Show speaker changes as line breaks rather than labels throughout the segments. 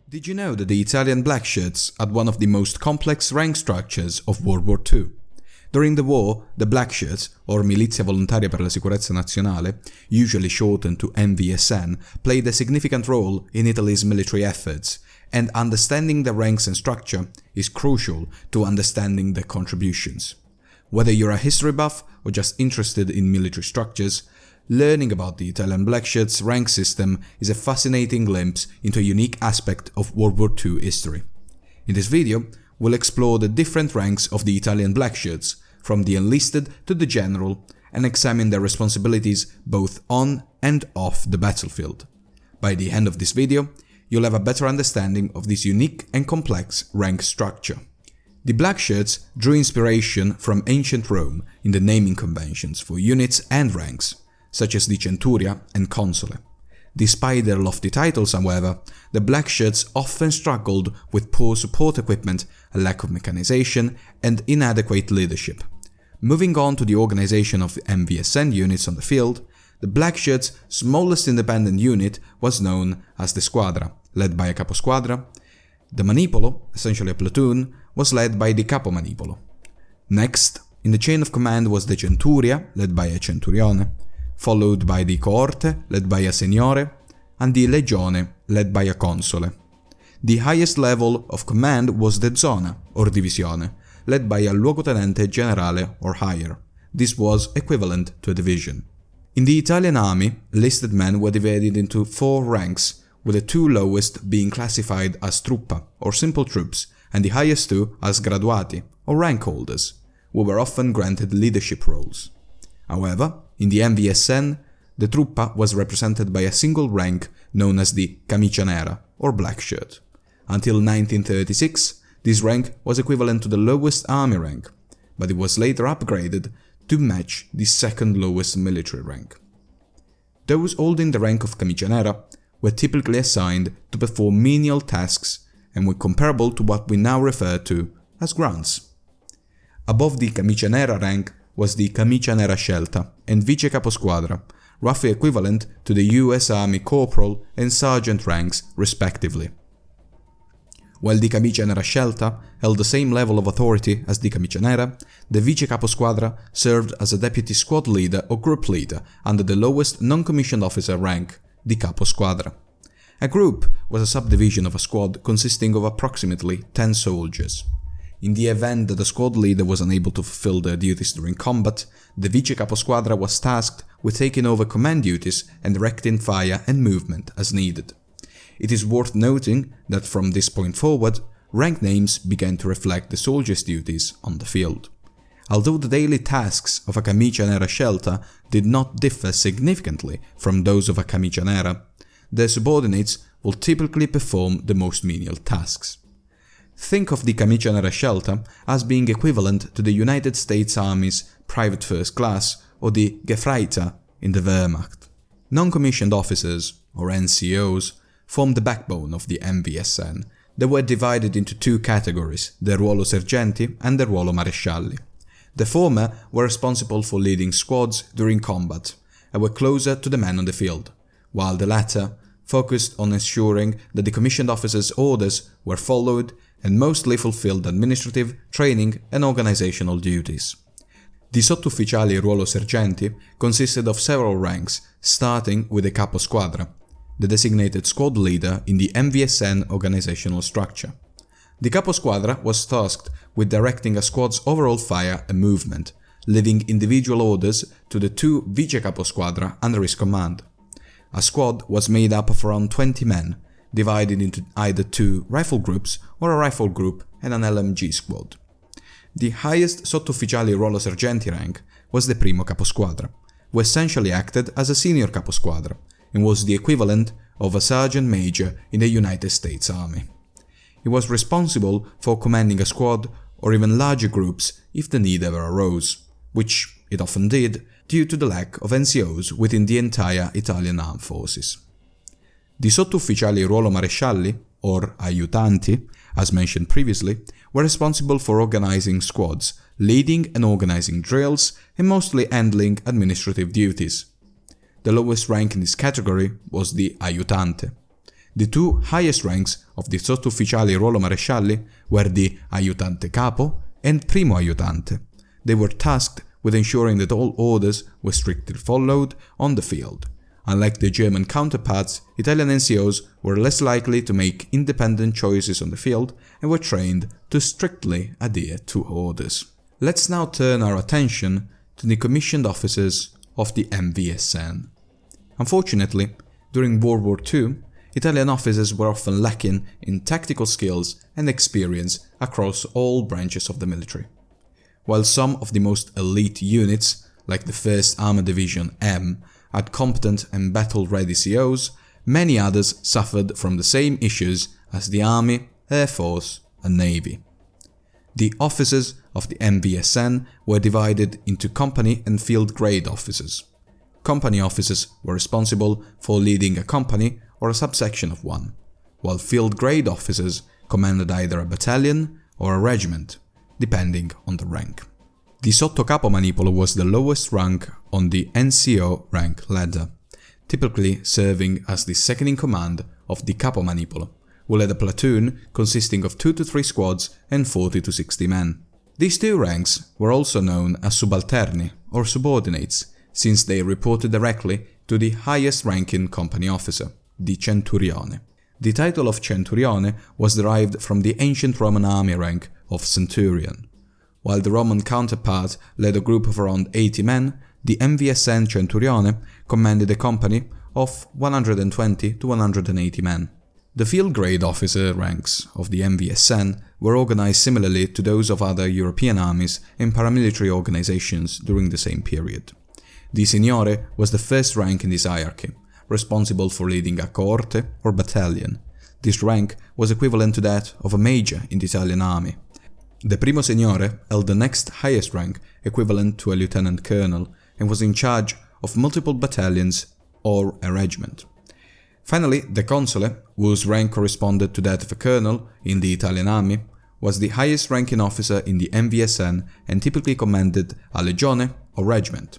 Did you know that the Italian Blackshirts had one of the most complex rank structures of World War II? During the war, the Blackshirts, or Milizia Volontaria per la Sicurezza Nazionale, usually shortened to MVSN, played a significant role in Italy's military efforts, and understanding the ranks and structure is crucial to understanding their contributions. Whether you're a history buff or just interested in military structures, learning about the Italian Blackshirts rank system is a fascinating glimpse into a unique aspect of World War II history. In this video, we'll explore the different ranks of the Italian Blackshirts, from the enlisted to the general, and examine their responsibilities both on and off the battlefield. By the end of this video, you'll have a better understanding of this unique and complex rank structure. The Blackshirts drew inspiration from ancient Rome in the naming conventions for units and ranks, such as the Centuria and Console. Despite their lofty titles, however, the Blackshirts often struggled with poor support equipment, a lack of mechanization, and inadequate leadership. Moving on to the organization of MVSN units on the field, the Blackshirts' smallest independent unit was known as the Squadra, led by a Caposquadra. The Manipolo, essentially a platoon, was led by the Capomanipolo. Next, in the chain of command was the Centuria, led by a Centurione, followed by the Coorte, led by a Signore, and the Legione, led by a Console. The highest level of command was the Zona, or Divisione, led by a Luogotenente Generale or higher. This was equivalent to a division. In the Italian army, enlisted men were divided into 4 ranks, with the 2 lowest being classified as truppa, or simple troops, and the highest 2 as graduati, or rank holders, who were often granted leadership roles. However, in the MVSN, the truppa was represented by a single rank known as the camicia nera, or black shirt. Until 1936, this rank was equivalent to the lowest army rank, but it was later upgraded to match the second lowest military rank. Those holding the rank of camicia nera were typically assigned to perform menial tasks and were comparable to what we now refer to as grunts. Above the camicia nera rank was the camicia nera scelta and vice caposquadra, roughly equivalent to the US Army corporal and sergeant ranks respectively. While the camicia nera scelta held the same level of authority as the camicia nera, the vice caposquadra served as a deputy squad leader or group leader under the lowest non-commissioned officer rank, the caposquadra. A group was a subdivision of a squad consisting of approximately 10 soldiers. In the event that the squad leader was unable to fulfill their duties during combat, the vice caposquadra was tasked with taking over command duties and directing fire and movement as needed. It is worth noting that from this point forward, rank names began to reflect the soldiers' duties on the field. Although the daily tasks of a camicia nera scelta did not differ significantly from those of a camicia nera, their subordinates will typically perform the most menial tasks. Think of the camicia nera scelta as being equivalent to the United States Army's private first class or the Gefreiter in the Wehrmacht. Non-commissioned officers, or NCOs, formed the backbone of the MVSN. They were divided into 2 categories, the Ruolo Sergenti and the Ruolo Marescialli. The former were responsible for leading squads during combat and were closer to the men on the field, while the latter focused on ensuring that the commissioned officers' orders were followed and mostly fulfilled administrative, training and organizational duties. The Sottufficiali Ruolo Sergenti consisted of several ranks, starting with the Caposquadra, the designated squad leader in the MVSN organizational structure. The Caposquadra was tasked with directing a squad's overall fire and movement, leaving individual orders to the 2 vice Caposquadra under his command. A squad was made up of around 20 men, divided into either 2 rifle groups or a rifle group and an LMG squad. The highest Sottufficiali Ruolo Sergenti rank was the Primo Caposquadra, who essentially acted as a senior Caposquadra and was the equivalent of a sergeant major in the United States Army. He was responsible for commanding a squad or even larger groups if the need ever arose, which it often did due to the lack of NCOs within the entire Italian armed forces. The Sottufficiali Ruolo Marescialli, or aiutanti, as mentioned previously, were responsible for organizing squads, leading and organizing drills, and mostly handling administrative duties. The lowest rank in this category was the aiutante. The two highest ranks of the Sottufficiali Ruolo Marescialli were the aiutante capo and primo aiutante. They were tasked with ensuring that all orders were strictly followed on the field. Unlike their German counterparts, Italian NCOs were less likely to make independent choices on the field and were trained to strictly adhere to orders. Let's now turn our attention to the commissioned officers of the MVSN. Unfortunately, during World War II, Italian officers were often lacking in tactical skills and experience across all branches of the military. While some of the most elite units, like the 1st Armored Division M, had competent and battle-ready COs, many others suffered from the same issues as the Army, Air Force and Navy. The officers of the MVSN were divided into company and field grade officers. Company officers were responsible for leading a company or a subsection of one, while field grade officers commanded either a battalion or a regiment, depending on the rank. The Sottocapo Manipolo was the lowest rank on the NCO rank ladder, typically serving as the second in command of the Capo Manipolo, who led a platoon consisting of 2 to 3 squads and 40 to 60 men. These two ranks were also known as subalterni or subordinates, since they reported directly to the highest ranking company officer, the centurione. The title of centurione was derived from the ancient Roman army rank of centurion. While the Roman counterpart led a group of around 80 men, the MVSN centurione commanded a company of 120 to 180 men. The field grade officer ranks of the MVSN were organized similarly to those of other European armies and paramilitary organizations during the same period. The signore was the first rank in this hierarchy, responsible for leading a cohorte or battalion. This rank was equivalent to that of a major in the Italian army. The primo signore held the next highest rank, equivalent to a lieutenant colonel, and was in charge of multiple battalions or a regiment. Finally, the console, whose rank corresponded to that of a colonel in the Italian army, was the highest ranking officer in the MVSN and typically commanded a legione or regiment.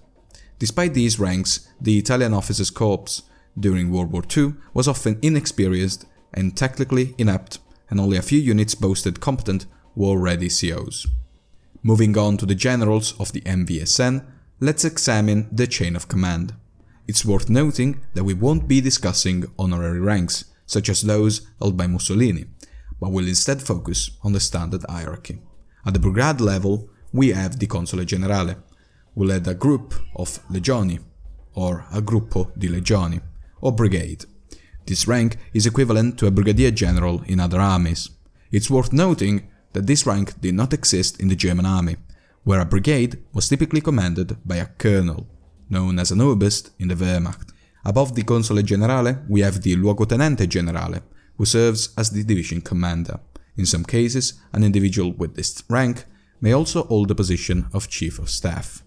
Despite these ranks, the Italian officers' corps during World War II was often inexperienced and tactically inept, and only a few units boasted competent war-ready COs. Moving on to the generals of the MVSN, let's examine the chain of command. It's worth noting that we won't be discussing honorary ranks, such as those held by Mussolini, but will instead focus on the standard hierarchy. At the brigade level, we have the Console Generale, who led a group of legioni, or a gruppo di legioni, or brigade. This rank is equivalent to a brigadier general in other armies. It's worth noting that this rank did not exist in the German army, where a brigade was typically commanded by a colonel, known as an Oberst in the Wehrmacht. Above the Console Generale, we have the Luogotenente Generale, who serves as the division commander. In some cases, an individual with this rank may also hold the position of Chief of Staff.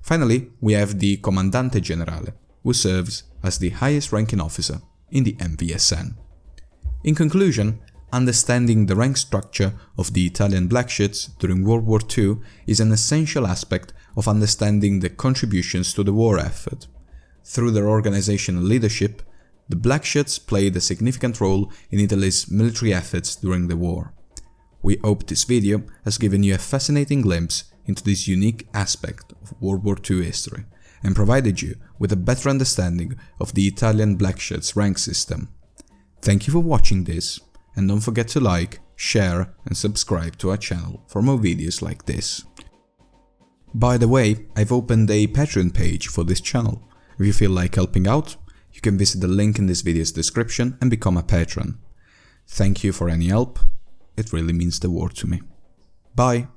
Finally, we have the Comandante Generale, who serves as the highest ranking officer in the MVSN. In conclusion, understanding the rank structure of the Italian Blackshirts during World War II is an essential aspect of understanding the contributions to the war effort. Through their organizational leadership, the Blackshirts played a significant role in Italy's military efforts during the war. We hope this video has given you a fascinating glimpse into this unique aspect of World War II history and provided you with a better understanding of the Italian Blackshirts rank system. Thank you for watching this, and don't forget to like, share and subscribe to our channel for more videos like this. By the way, I've opened a Patreon page for this channel. If you feel like helping out, you can visit the link in this video's description and become a patron. Thank you for any help, it really means the world to me. Bye!